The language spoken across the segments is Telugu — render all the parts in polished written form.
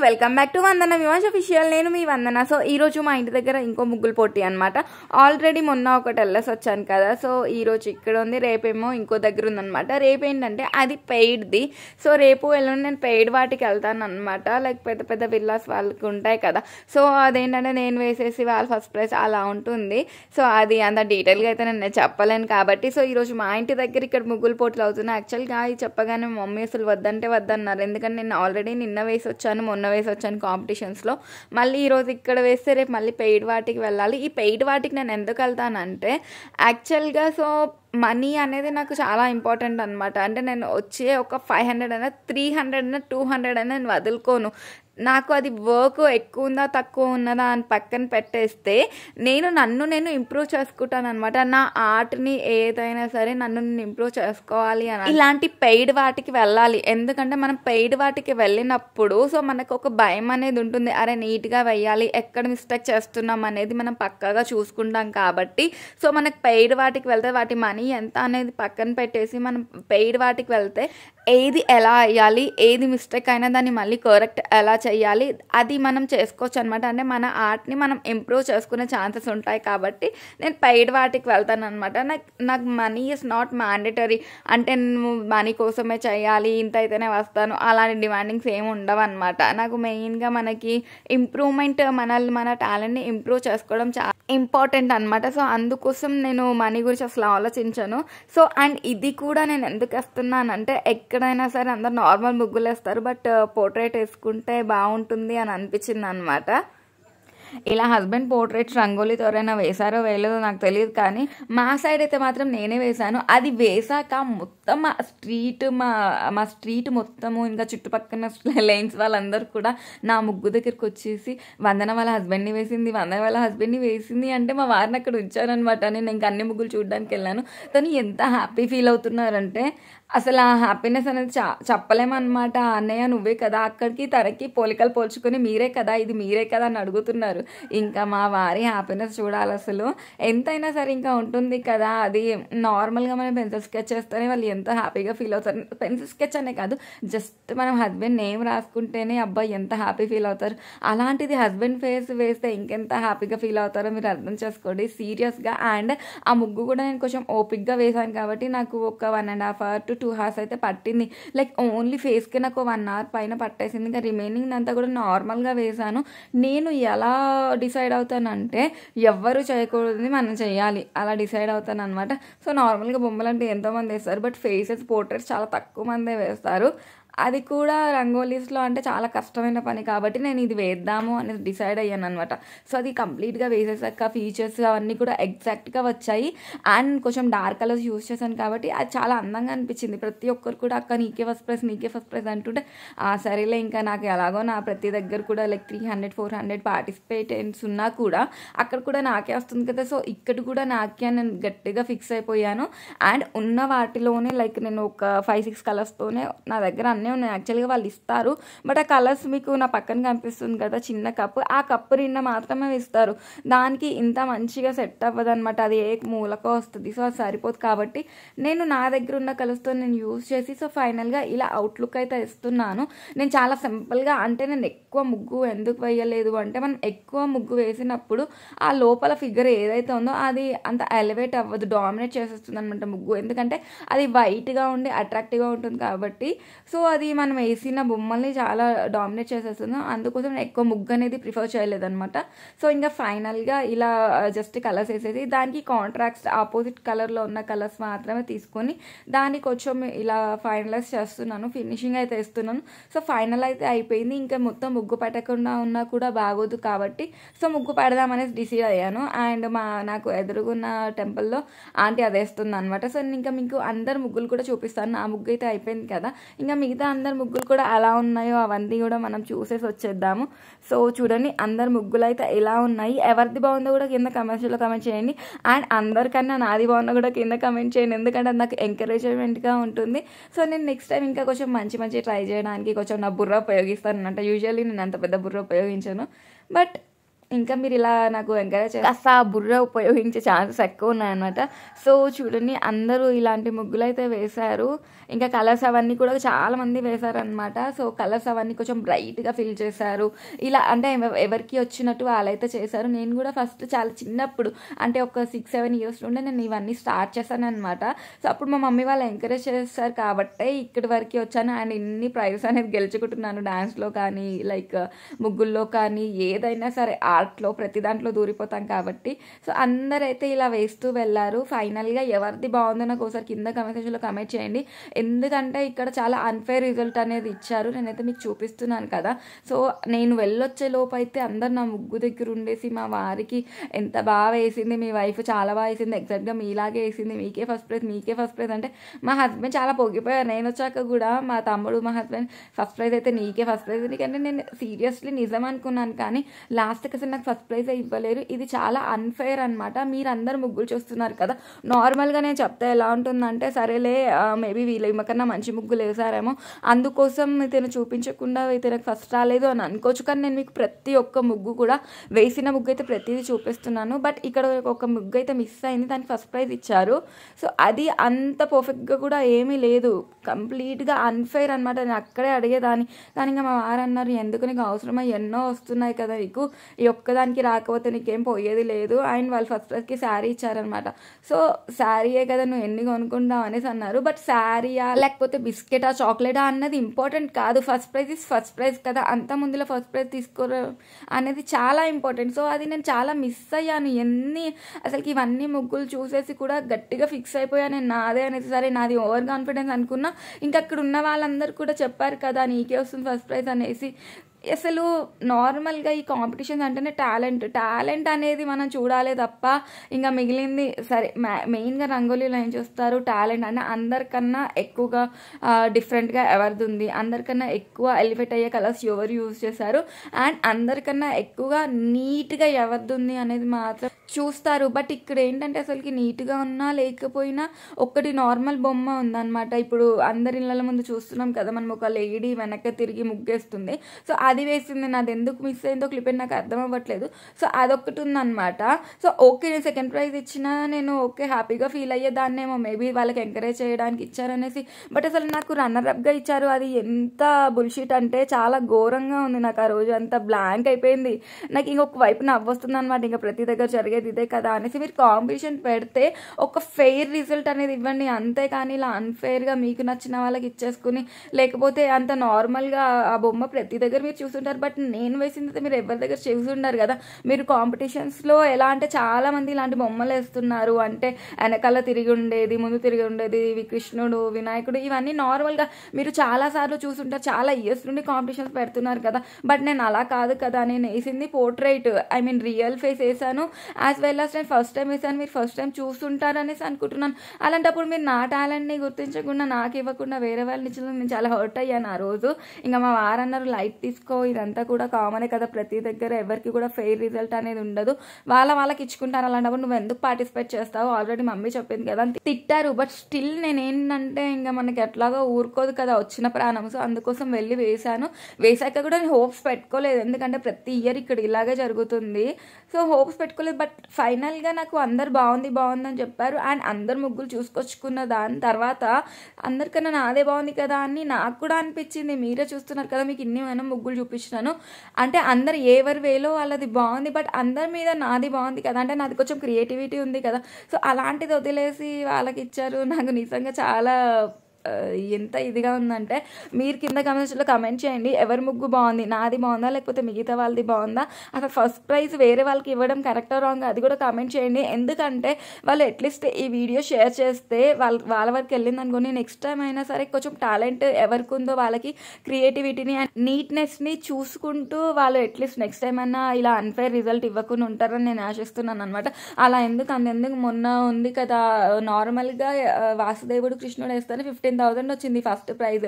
Welcome back to Vandana Vivash official. నేను మీ వందన. సో ఈరోజు మా ఇంటి దగ్గర ఇంకో ముగ్గులు పోటీ అనమాట. ఆల్రెడీ మొన్న ఒకటి వెళ్ళేసి వచ్చాను కదా, సో ఈరోజు ఇక్కడ ఉంది, రేపేమో ఇంకో దగ్గర ఉందనమాట. రేపు ఏంటంటే అది పెయిడ్ది. సో రేపు ఎల్లుండి నేను పెయిడ్ వాటికి వెళ్తాను అనమాట. లైక్ పెద్ద పెద్ద విల్లాస్ వాళ్ళకి ఉంటాయి కదా, సో అదేంటంటే నేను వేసేసి వాళ్ళు ఫస్ట్ ప్రైజ్ అలా ఉంటుంది. సో అది అంత డీటెయిల్గా అయితే నేను చెప్పలేను కాబట్టి, సో ఈరోజు మా ఇంటి దగ్గర ఇక్కడ ముగ్గులు పోటీలు అవుతున్నాయి. యాక్చువల్గా ఇది చెప్పగానే మమ్మీ అసలు వద్దంటే వద్దన్నారు, ఎందుకంటే నేను ఆల్రెడీ నిన్న వేసి వచ్చాను, మొన్న వేసి వచ్చాను కాంపిటీషన్స్లో. మళ్ళీ ఈరోజు ఇక్కడ వేస్తే రేపు మళ్ళీ పెయిడ్ వాటికి వెళ్ళాలి. ఈ పెయిడ్ వాటికి నేను ఎందుకు వెళ్తానంటే యాక్చువల్గా సో మనీ అనేది నాకు చాలా ఇంపార్టెంట్ అనమాట. అంటే నేను వచ్చే ఒక 500 అయినా 300 అయినా 200 అయినా నేను వదులుకోను. నాకు అది వర్క్ ఎక్కువ ఉందా తక్కువ ఉన్నదా అని పక్కన పెట్టేస్తే నన్ను నేను ఇంప్రూవ్ చేసుకుంటాను అనమాట. నా ఆర్ట్ని ఏదైనా సరే నన్ను నేను ఇంప్రూవ్ చేసుకోవాలి అని ఇలాంటి పెయిడ్ వాటికి వెళ్ళాలి. ఎందుకంటే మనం పెయిడ్ వాటికి వెళ్ళినప్పుడు సో మనకు ఒక భయం అనేది ఉంటుంది, అరే నీట్గా వేయాలి, ఎక్కడ మిస్టేక్ చేస్తున్నాం అనేది మనం పక్కాగా చూసుకుంటాం కాబట్టి. సో మనకు పెయిడ్ వాటికి వెళ్తే వాటి మనీ ఎంత అనేది పక్కన పెట్టేసి మనం పెయిడ్ వాటికి వెళ్తే ఏది ఎలా వేయాలి, ఏది మిస్టేక్ అయినా దాన్ని మళ్ళీ కరెక్ట్ ఎలా చేయాలి అది మనం చేసుకోవచ్చు అనమాట. అంటే మన ఆర్ట్ని మనం ఇంప్రూవ్ చేసుకునే ఛాన్సెస్ ఉంటాయి కాబట్టి నేను పెయిడ్ వాటికి వెళ్తాను అనమాట. నాకు మనీ ఈజ్ నాట్ మ్యాండేటరీ, అంటే నువ్వు మనీ కోసమే చేయాలి, ఇంత అయితేనే వస్తాను అలాంటి డిమాండింగ్స్ ఏమి ఉండవు అనమాట. నాకు మెయిన్గా మనకి ఇంప్రూవ్మెంట్, మన టాలెంట్ని ఇంప్రూవ్ చేసుకోవడం చాలా ఇంపార్టెంట్ అనమాట. సో అందుకోసం నేను మనీ గురించి అసలు ఆలోచించాను. సో అండ్ ఇది కూడా నేను ఎందుకు వేస్తున్నానంటే ఎక్కడైనా సరే అందరు నార్మల్ ముగ్గులు వేస్తారు, బట్ పోర్ట్రేట్ వేసుకుంటే బాగుంటుంది అని అనిపించింది అనమాట. ఇలా హస్బెండ్ పోర్ట్రేట్ రంగోలీతో ఎవరైనా వేశారో వేయలేదో నాకు తెలియదు, కానీ మా సైడ్ అయితే మాత్రం నేనే వేశాను. అది వేసాక మొత్తం మా స్ట్రీట్ మొత్తము ఇంకా చుట్టుపక్కల లైన్స్ వాళ్ళందరూ కూడా నా ముగ్గు దగ్గరికి వచ్చేసి వందన వాళ్ళ హస్బెండ్ని వేసింది, వందన వాళ్ళ హస్బెండ్ని వేసింది అంటే మా వారిని అక్కడ ఉంచారనమాట. నేను ఇంకా అన్ని ముగ్గులు చూడడానికి వెళ్ళాను. తను ఎంత హ్యాపీ ఫీల్ అవుతున్నారంటే అసలు ఆ హ్యాపీనెస్ అనేది చెప్పలేమన్నమాట. అన్నయ్య నువ్వే కదా, అక్కడికి తనకి పోలికలు పోల్చుకొని మీరే కదా, ఇది మీరే కదా అని అడుగుతున్నారు. ఇంకా మా వారి హ్యాపీనెస్ చూడాలి అసలు. ఎంతైనా సరే ఇంకా ఉంటుంది కదా, అది నార్మల్గా మనం పెన్సిల్ స్కెచ్ చేస్తేనే వాళ్ళు ఎంత హ్యాపీగా ఫీల్ అవుతారు. పెన్సిల్ స్కెచ్ అనే కాదు, జస్ట్ మనం హస్బెండ్ నేమ్ రాసుకుంటేనే అబ్బాయి ఎంత హ్యాపీ ఫీల్ అవుతారు. అలాంటిది హస్బెండ్ ఫేస్ వేస్తే ఇంకెంత హ్యాపీగా ఫీల్ అవుతారో మీరు అర్థం చేసుకోండి సీరియస్గా. అండ్ ఆ ముగ్గు కూడా నేను కొంచెం ఓపిక్గా వేసాను కాబట్టి నాకు ఒక 1.5 hours to 2 hours అయితే పట్టింది. లైక్ ఓన్లీ ఫేస్కి నాకు 1 hour పైన పట్టేసింది. ఇంకా రిమైనింగ్ అంతా కూడా నార్మల్గా వేసాను. నేను ఎలా డిసైడ్ అవుతానంటే ఎవ్వరు చేయకూడదు మనం చేయాలి అలా డిసైడ్ అవుతాను అనమాట. సో నార్మల్గా బొమ్మలు అంటే ఎంతోమంది వేస్తారు, బట్ ఫేసెస్ పోర్ట్రేట్స్ చాలా తక్కువ మందే వేస్తారు. అది కూడా రంగోలీస్లో అంటే చాలా కష్టమైన పని కాబట్టి నేను ఇది వేద్దాము అనేది డిసైడ్ అయ్యాను అనమాట. సో అది కంప్లీట్గా వేసేసాక ఫీచర్స్ అవన్నీ కూడా ఎగ్జాక్ట్గా వచ్చాయి. అండ్ కొంచెం డార్క్ కలర్స్ యూజ్ చేశాను కాబట్టి అది చాలా అందంగా అనిపించింది. ప్రతి ఒక్కరు కూడా అక్క నీకే ఫస్ట్ ప్రైజ్ అంటుంటే సరేలే ఇంకా నాకు ఎలాగో నా ప్రతి దగ్గర కూడా లైక్ 300-400 పార్టిసిపేటెంట్స్ ఉన్నా కూడా అక్కడ కూడా నాకే వస్తుంది కదా, సో ఇక్కడ కూడా నాకే నేను గట్టిగా ఫిక్స్ అయిపోయాను. అండ్ ఉన్న వాటిలోనే లైక్ నేను ఒక 5-6 కలర్స్తోనే నా దగ్గర అన్నీ ఉన్నాయి. యాక్చువల్గా వాళ్ళు ఇస్తారు, బట్ ఆ కలర్స్ మీకు నా పక్కన కనిపిస్తుంది కదా చిన్న కప్పు, ఆ కప్పు నిండా మాత్రమే ఇస్తారు. దానికి ఇంత మంచిగా సెట్ అవ్వదు అనమాట, అది ఏ మూలకో వస్తుంది. సో అది సరిపోదు కాబట్టి నేను నా దగ్గర ఉన్న కలర్స్తో నేను యూజ్ చేసి సో ఫైనల్గా ఇలా అవుట్లుక్ అయితే ఇస్తున్నాను. నేను చాలా సింపుల్గా, అంటే నేను ఎక్కువ ముగ్గు ఎందుకు వేయలేదు అంటే మనం ఎక్కువ ముగ్గు వేసినప్పుడు ఆ లోపల ఫిగర్ ఏదైతే ఉందో అది అంత ఎలివేట్ అవ్వదు, డామినేట్ చేసేస్తుంది అనమాట ముగ్గు. ఎందుకంటే అది వైట్గా ఉండి అట్రాక్టివ్గా ఉంటుంది కాబట్టి. సో అది మనం వేసిన బొమ్మల్ని చాలా డామినేట్ చేసేస్తున్నాం, అందుకోసం నేను ఎక్కువ ముగ్గు అనేది ప్రిఫర్ చేయలేదన్నమాట. సో ఇంకా ఫైనల్గా ఇలా జస్ట్ కలర్స్ వేసేసి దానికి కాంట్రాక్ట్స్ ఆపోజిట్ కలర్లో ఉన్న కలర్స్ మాత్రమే తీసుకొని దాన్ని కొంచెం ఇలా ఫైనలైజ్ చేస్తున్నాను, ఫినిషింగ్ అయితే ఇస్తున్నాను. సో ఫైనల్ అయితే అయిపోయింది. ఇంకా మొత్తం ముగ్గు పెట్టకుండా ఉన్నా కూడా బాగోదు కాబట్టి సో ముగ్గు పెడదామనేసి డిసైడ్ అయ్యాను. అండ్ నాకు ఎదురుగున్న టెంపుల్లో ఆంటీ అది వేస్తుంది అనమాట. సో ఇంకా మీకు అందరు ముగ్గులు కూడా చూపిస్తాను. నా ముగ్గు అయితే అయిపోయింది కదా, ఇంకా మిగతా అందరు ముగ్గులు కూడా ఎలా ఉన్నాయో అవన్నీ కూడా మనం చూసేసి వచ్చేద్దాము. సో చూడండి అందరు ముగ్గులు అయితే ఎలా ఉన్నాయి, ఎవరిది బాగుందో కూడా కింద కమెంట్స్లో కమెంట్ చేయండి. అండ్ అందరికన్నా నాది బాగున్నా కూడా కింద కమెంట్ చేయండి, ఎందుకంటే అది నాకు ఎంకరేజ్మెంట్గా ఉంటుంది. సో నేను నెక్స్ట్ టైం ఇంకా కొంచెం మంచి ట్రై చేయడానికి కొంచెం నా బుర్ర ఉపయోగిస్తాను అనమాట. యూజువల్లీ నేను అంత పెద్ద బుర్ర ఉపయోగించాను, బట్ ఇంకా మీరు ఇలా నాకు ఎంకరేజ్ కాస్త బుర్ర ఉపయోగించే ఛాన్సెస్ ఎక్కువ ఉన్నాయన్నమాట. సో చూడండి, అందరూ ఇలాంటి ముగ్గులు అయితే వేశారు. ఇంకా కలర్స్ అవన్నీ కూడా చాలామంది వేశారనమాట. సో కలర్స్ అవన్నీ కొంచెం బ్రైట్గా ఫిల్ చేశారు. ఇలా అంటే ఎవరికి వచ్చినట్టు వాళ్ళైతే చేశారు. నేను కూడా ఫస్ట్ చాలా చిన్నప్పుడు అంటే ఒక 6-7 ఇయర్స్ నుండి నేను ఇవన్నీ స్టార్ట్ చేశాను అనమాట. సో అప్పుడు మా మమ్మీ వాళ్ళు ఎంకరేజ్ చేస్తారు కాబట్టే ఇక్కడి వరకు వచ్చాను. అండ్ ఇన్ని ప్రైజెస్ అనేది గెలుచుకుంటున్నాను. డాన్స్లో కానీ లైక్ ముగ్గుల్లో కానీ ఏదైనా సరే ఆర్ట్లో ప్రతి దాంట్లో దూరిపోతాం కాబట్టి. సో అందరైతే ఇలా వేస్తూ వెళ్ళారు. ఫైనల్గా ఎవరిది బాగుందో నాకు ఒకసారి కింద కమెంట్ సెక్షన్లో కమెంట్ చేయండి. ఎందుకంటే ఇక్కడ చాలా అన్ఫేర్ రిజల్ట్ అనేది ఇచ్చారు. నేనైతే మీకు చూపిస్తున్నాను కదా. సో నేను వెళ్ళొచ్చే లోపు అయితే అందరు నా ముగ్గు దగ్గర ఉండేసి మా వారికి ఎంత బాగా వేసింది మీ వైఫ్, చాలా బాగా వేసింది, ఎగ్జాక్ట్గా మీలాగే వేసింది, మీకే ఫస్ట్ ప్రైజ్ అంటే మా హస్బెండ్ చాలా పొగిపోయారు. నేను వచ్చాక కూడా మా తమ్ముడు మా హస్బెండ్ ఫస్ట్ ప్రైజ్ అయితే నీకే ఫస్ట్ ప్రైజ్. ఎందుకంటే నేను సీరియస్లీ నిజం అనుకున్నాను, కానీ లాస్ట్కి అసలు నాకు ఫస్ట్ ప్రైజ్ ఇవ్వలేరు. ఇది చాలా అన్ఫేర్ అనమాట. మీరు అందరు ముగ్గులు చూస్తున్నారు కదా, నార్మల్గా నేను చెప్తే ఎలా ఉంటుందంటే సరేలే మేబీ వీళ్ళు కన్నా మంచి ముగ్గులు వేసారేమో అందుకోసం ఇతను చూపించకుండా ఇతనికి ఫస్ట్ రాలేదు అని అనుకోవచ్చు. కానీ నేను మీకు ప్రతి ఒక్క ముగ్గు కూడా వేసిన ముగ్గు అయితే ప్రతిదీ చూపిస్తున్నాను. బట్ ఇక్కడ ఒక ముగ్గు అయితే మిస్ అయింది, దానికి ఫస్ట్ ప్రైజ్ ఇచ్చారు. సో అది అంత పర్ఫెక్ట్గా కూడా ఏమీ లేదు, కంప్లీట్గా అన్ఫేర్ అనమాట. నేను అక్కడే అడిగేదాన్ని, కానీ ఇంకా మా వారు అన్నారు ఎందుకు నీకు అవసరమా, ఎన్నో వస్తున్నాయి కదా నీకు, ఈ ఒక్కదానికి రాకపోతే నీకేం పోయేది లేదు. అండ్ వాళ్ళు ఫస్ట్ ప్రైజ్కి శారీ ఇచ్చారనమాట. సో శారీయే కదా నువ్వు ఎన్ని కొనుక్కుంటావు అనేసి అన్నారు. బట్ శారీయా లేకపోతే బిస్కెటా చాక్లెటా అన్నది ఇంపార్టెంట్ కాదు. First prize is first prize కదా, అంత ముందులో ఫస్ట్ ప్రైజ్ తీసుకోవడం అనేది చాలా ఇంపార్టెంట్. సో అది నేను చాలా మిస్ అయ్యాను. అసలుకి ఇవన్నీ ముగ్గులు చూసేసి కూడా గట్టిగా ఫిక్స్ అయిపోయా నేను నాదే అనేది. సరే నాది ఓవర్ కాన్ఫిడెన్స్ అనుకున్నా. ఇంకా అక్కడ ఉన్న వాళ్ళందరూ కూడా చెప్పారు కదా నీకే వస్తుంది ఫస్ట్ ప్రైజ్ అనేసి. అసలు నార్మల్గా ఈ కాంపిటీషన్స్ అంటేనే టాలెంట్ అనేది మనం చూడాలి తప్ప ఇంకా మిగిలింది సరే. మెయిన్గా రంగోలీలో ఏం చూస్తారు, టాలెంట్ అంటే అందరికన్నా ఎక్కువగా డిఫరెంట్గా ఎవరిది ఉంది, అందరికన్నా ఎక్కువ ఎలివేట్ అయ్యే కలర్స్ ఎవరు యూజ్ చేశారు, అండ్ అందరికన్నా ఎక్కువగా నీట్గా ఎవరిది ఉంది అనేది మాత్రం చూస్తారు. బట్ ఇక్కడ ఏంటంటే అసలుకి నీట్గా ఉన్నా లేకపోయినా ఒక్కటి నార్మల్ బొమ్మ ఉందన్నమాట. ఇప్పుడు అందరి ఇళ్ళ ముందు చూస్తున్నాం కదా మనం, ఒక లేడీ వెనక్కి తిరిగి ముగ్గేస్తుంది. సో అది వేసింది, నాది ఎందుకు మిస్ అయిందో క్లిప్ నాకు అర్థం అవ్వట్లేదు. సో అదొక్కటి ఉందన్నమాట. సో ఓకే, నేను సెకండ్ ప్రైజ్ ఇచ్చినా నేను ఓకే హ్యాపీగా ఫీల్ అయ్యేదాన్నేమో, మేబీ వాళ్ళకి ఎంకరేజ్ చేయడానికి ఇచ్చారనేసి. బట్ అసలు నాకు రన్నర్అప్గా ఇచ్చారు. అది ఎంత బుల్షీట్ అంటే చాలా ఘోరంగా ఉంది. నాకు ఆ రోజు అంతా బ్లాంక్ అయిపోయింది. నాకు ఇంకొక వైపు నవ్వొస్తుంది అనమాట. ఇంకా ప్రతి దగ్గర జరిగేది ఇదే కదా అనేసి. మీరు కాంపిటీషన్ పెడితే ఒక ఫెయిర్ రిజల్ట్ అనేది ఇవ్వండి, అంతేకాని ఇలా అన్ఫెయిర్గా మీకు నచ్చిన వాళ్ళకి ఇచ్చేసుకుని, లేకపోతే అంత నార్మల్గా ఆ బొమ్మ ప్రతి దగ్గర మీరు చూసుంటారు. బట్ నేను వేసింది మీరు ఎవరి దగ్గర చూసుంటారు కదా. మీరు కాంపిటీషన్స్లో ఎలా అంటే చాలా మంది ఇలాంటి బొమ్మలు వేస్తున్నారు, అంటే వెనకాల తిరిగి ఉండేది, ముందు తిరిగి ఉండేది, కృష్ణుడు, వినాయకుడు, ఇవన్నీ నార్మల్గా మీరు చాలాసార్లు చూసుంటారు. చాలా ఇయర్స్ నుండి కాంపిటీషన్స్ పెడుతున్నారు కదా. బట్ నేను అలా కాదు కదా, నేను వేసింది portrait, I mean real face వేసాను. యాజ్ వెల్ యాజ్ నేను ఫస్ట్ టైం వేసాను, మీరు ఫస్ట్ టైం చూస్తుంటారు అనేసి అనుకుంటున్నాను. అలాంటప్పుడు మీరు నా టాలెంట్ని గుర్తించకుండా నాకు ఇవ్వకుండా వేరే వాళ్ళని ఇచ్చిన నేను చాలా హర్ట్ అయ్యాను ఆ రోజు. ఇంకా మా వారన్నారు లైట్ తీసుకో, ఇదంతా కూడా కామనే కదా, ప్రతి దగ్గర ఎవరికి కూడా ఫెయిర్ రిజల్ట్ అనేది ఉండదు, వాళ్ళకి ఇచ్చుకుంటారు. అలాంటప్పుడు నువ్వు ఎందుకు పార్టిసిపేట్ చేస్తావు, ఆల్రెడీ మమ్మీ చెప్పింది కదా అని తిట్టారు. బట్ స్టిల్ నేనేంటంటే ఇంకా మనకి ఎట్లాగో ఊరుకోదు కదా వచ్చిన ప్రాణం. సో అందుకోసం వెళ్ళి వేశాను. వేసాక కూడా నేను హోప్స్ పెట్టుకోలేదు, ఎందుకంటే ప్రతి ఇయర్ ఇక్కడ ఇలాగే జరుగుతుంది. సో హోప్స్ పెట్టుకోలేదు. బట్ ఫైనల్గా నాకు అందరు బాగుంది అని చెప్పారు. అండ్ అందరు ముగ్గులు చూసుకొచ్చుకున్న దాని తర్వాత అందరికన్నా నాదే బాగుంది కదా అని నాకు కూడా అనిపించింది. మీరే చూస్తున్నారు కదా, మీకు ఇన్ని మనం ముగ్గులు చూపించినాను. అంటే అందరు ఎవరి వేలో వాళ్ళది బాగుంది, బట్ అందరి మీద నాది బాగుంది కదా, అంటే నాది కొంచెం క్రియేటివిటీ ఉంది కదా. సో అలాంటిది వదిలేసి వాళ్ళకి ఇచ్చారు. నాకు నిజంగా చాలా ఎంత ఇదిగా ఉందంటే, మీరు కింద కమెంట్స్లో కమెంట్ చేయండి ఎవరి ముగ్గు బాగుంది, నాది బాగుందా లేకపోతే మిగతా వాళ్ళది బాగుందా, అసలు ఫస్ట్ ప్రైజ్ వేరే వాళ్ళకి ఇవ్వడం కరెక్టా రాంగ్ అది కూడా కమెంట్ చేయండి. ఎందుకంటే వాళ్ళు అట్లీస్ట్ ఈ వీడియో షేర్ చేస్తే వాళ్ళ వరకు వెళ్ళింది అనుకోని, నెక్స్ట్ టైం అయినా సరే కొంచెం టాలెంట్ ఎవరికి ఉందో వాళ్ళకి క్రియేటివిటీని అండ్ నీట్నెస్ని చూసుకుంటూ వాళ్ళు అట్లీస్ట్ నెక్స్ట్ టైం అయినా ఇలా అన్ఫేర్ రిజల్ట్ ఇవ్వకుండా ఉంటారని నేను ఆశిస్తున్నాను అనమాట. అలా ఎందుకు మొన్న ఉంది కదా నార్మల్గా వాసుదేవుడు కృష్ణుడు వేస్తాను 15 15,000 వచ్చింది ఫస్ట్ ప్రైజ్.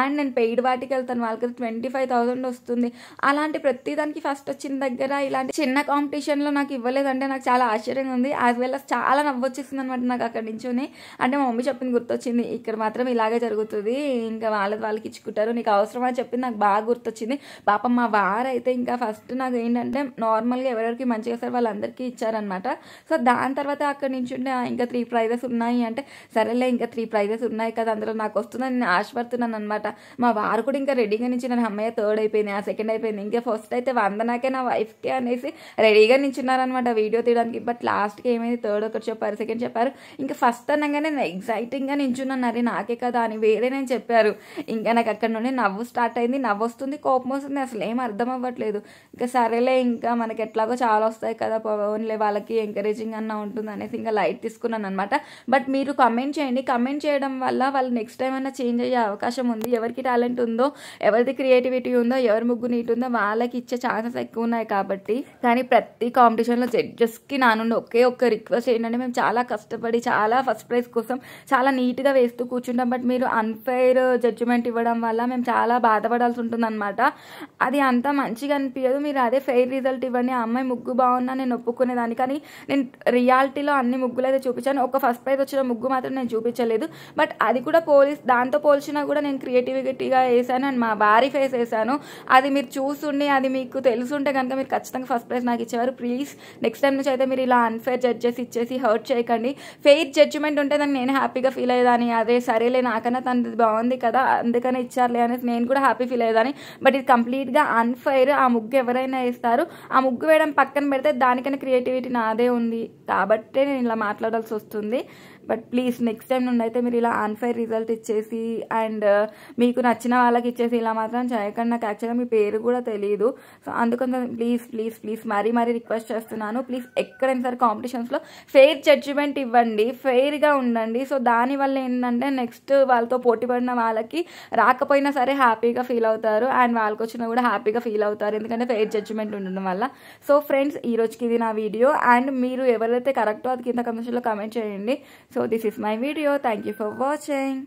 అండ్ నేను పెయిడ్ వాటికి వెళ్తాను, వాళ్ళకి 25,000 వస్తుంది. అలాంటి ప్రతి దానికి ఫస్ట్ వచ్చిన దగ్గర ఇలాంటి చిన్న కాంపిటీషన్లో నాకు ఇవ్వలేదంటే నాకు చాలా ఆశ్చర్యంగా ఉంది. యాజ్ వెల్ అస్ చాలా నవ్వొచ్చేసింది అనమాట నాకు అక్కడ నుంచొని. అంటే మా మమ్మీ చెప్పింది గుర్తొచ్చింది, ఇక్కడ మాత్రం ఇలాగే జరుగుతుంది, ఇంకా వాళ్ళకి ఇచ్చుకుంటారు, నీకు అవసరం అని చెప్పింది నాకు బాగా గుర్తొచ్చింది. పాపం మా వారైతే ఇంకా ఫస్ట్ నాకు ఏంటంటే నార్మల్గా ఎవరెవరికి మంచిగా సార్ వాళ్ళందరికీ ఇచ్చారనమాట. సో దాని తర్వాత అక్కడ నుంచి ఉంటే ఇంకా 3 ప్రైజెస్ ఉన్నాయి అంటే సరేలే ఇంకా 3 ప్రైజెస్ ఉన్నాయి కదా అందులో నాకు వస్తుందని నేను ఆశపడుతున్నాను అనమాట. మా వారు కూడా ఇంకా రెడీగా నుంచి నేను అమ్మాయి 3rd అయిపోయింది, ఆ 2nd అయిపోయింది, ఇంకా ఫస్ట్ అయితే వందనాకే నా వైఫ్కే అనేసి రెడీగా నించున్నారనమాట వీడియో తీయడానికి. బట్ లాస్ట్కి ఏమైంది 3rd ఒకటి చెప్పారు, 2nd చెప్పారు, ఇంకా ఫస్ట్ అనగానే నేను ఎగ్జైటింగ్గా నించున్నాను, అరే నాకే కదా అని వేరే నేను చెప్పారు. ఇంకా నాకు అక్కడ నుండి నవ్వు స్టార్ట్ అయింది, నవ్వు వస్తుంది, కోపం వస్తుంది, అసలు ఏం అర్థం అవ్వట్లేదు. ఇంకా సరేలే ఇంకా మనకి ఎట్లాగో చాలా వస్తాయి కదా, ఓన్లీ వాళ్ళకి ఎంకరేజింగ్ అన్న ఉంటుంది అనేసి ఇంకా లైట్ తీసుకున్నాను అనమాట. బట్ మీరు కమెంట్ చేయండి, కమెంట్ చేయడం వల్ల వాళ్ళు నెక్స్ట్ టైం అయినా చేంజ్ అయ్యే అవకాశం ఉంది. ఎవరికి టాలెంట్ ఉందో, ఎవరిది క్రియేటివిటీ ఉందో, ఎవరి ముగ్గు నీట్ ఉందో వాళ్ళకి ఇచ్చే ఛాన్సెస్ ఎక్కువ ఉన్నాయి కాబట్టి. కానీ ప్రతి కాంపిటీషన్లో జడ్జెస్కి నా నుండి ఒక్క రిక్వెస్ట్ ఏంటంటే, మేము చాలా కష్టపడి చాలా ఫస్ట్ ప్రైజ్ కోసం చాలా నీట్గా వేస్తూ కూర్చుంటాం, బట్ మీరు అన్ఫెయిర్ జడ్జిమెంట్ ఇవ్వడం వల్ల మేము చాలా బాధపడాల్సి ఉంటుంది అనమాట. అది అంత మంచిగా అనిపించదు. మీరు అదే ఫెయిర్ రిజల్ట్ ఇవ్వండి, ఆ అమ్మాయి ముగ్గు బాగున్నా నేను ఒప్పుకునేదాన్ని. కానీ నేను రియాలిటీలో అన్ని ముగ్గులు అయితే చూపించాను, ఒక ఫస్ట్ ప్రైజ్ వచ్చిన ముగ్గు మాత్రం నేను చూపించలేదు. బట్ అది కూడా దాంతో పోల్చినా కూడా నేను క్రియేటివిటీగా వేసాను అండ్ మా వారి ఫేస్ వేసాను. అది మీరు చూస్తుండి అది మీకు తెలుసుంటే కనుక మీరు ఖచ్చితంగా ఫస్ట్ ప్రైజ్ నాకు ఇచ్చేవారు. ప్లీజ్ నెక్స్ట్ టైం నుంచి అయితే మీరు ఇలా అన్ఫెయిర్ జడ్జెస్ ఇచ్చేసి హర్ట్ చేయకండి. ఫెయిర్ జడ్జిమెంట్ ఉంటే దాన్ని నేను హ్యాపీగా ఫీల్ అయ్యేదాన్ని, అదే సరేలే నాకన్నా తనది బాగుంది కదా అందుకనే ఇచ్చారులే అనేసి నేను కూడా హ్యాపీ ఫీల్ అయ్యేదాన్ని. బట్ ఇది కంప్లీట్గా అన్ఫెయిర్. ఆ ముగ్గు ఎవరైనా వేస్తారు, ఆ ముగ్గు వేయడం పక్కన పెడితే దానికన్నా క్రియేటివిటీ నాదే ఉంది కాబట్టే నేను ఇలా మాట్లాడాల్సి వస్తుంది. బట్ ప్లీజ్ నెక్స్ట్ టైం నుండి అయితే మీరు ఇలా అన్ఫెయిర్ రిజల్ట్ ఇచ్చేసి అండ్ మీకు నచ్చిన వాళ్ళకి ఇచ్చేసి ఇలా మాత్రం చేయకండి. నాకు యాక్చువల్గా మీ పేరు కూడా తెలియదు. సో అందుకని ప్లీజ్ మరీ రిక్వెస్ట్ చేస్తున్నాను. ప్లీజ్ ఎక్కడైనా సరే కాంపిటీషన్స్లో ఫెయిర్ జడ్జిమెంట్ ఇవ్వండి, ఫెయిర్గా ఉండండి. సో దానివల్ల ఏంటంటే నెక్స్ట్ వాళ్ళతో పోటీ పడిన వాళ్ళకి రాకపోయినా సరే హ్యాపీగా ఫీల్ అవుతారు అండ్ వాళ్ళకి వచ్చినా కూడా హ్యాపీగా ఫీల్ అవుతారు, ఎందుకంటే ఫెయిర్ జడ్జిమెంట్ ఉండడం వల్ల. సో ఫ్రెండ్స్, ఈ రోజుకి ఇది నా వీడియో అండ్ మీరు ఎవరైతే కరెక్టో అది కింద కమెంట్స్లో కమెంట్ చేయండి. So this is my video. Thank you for watching.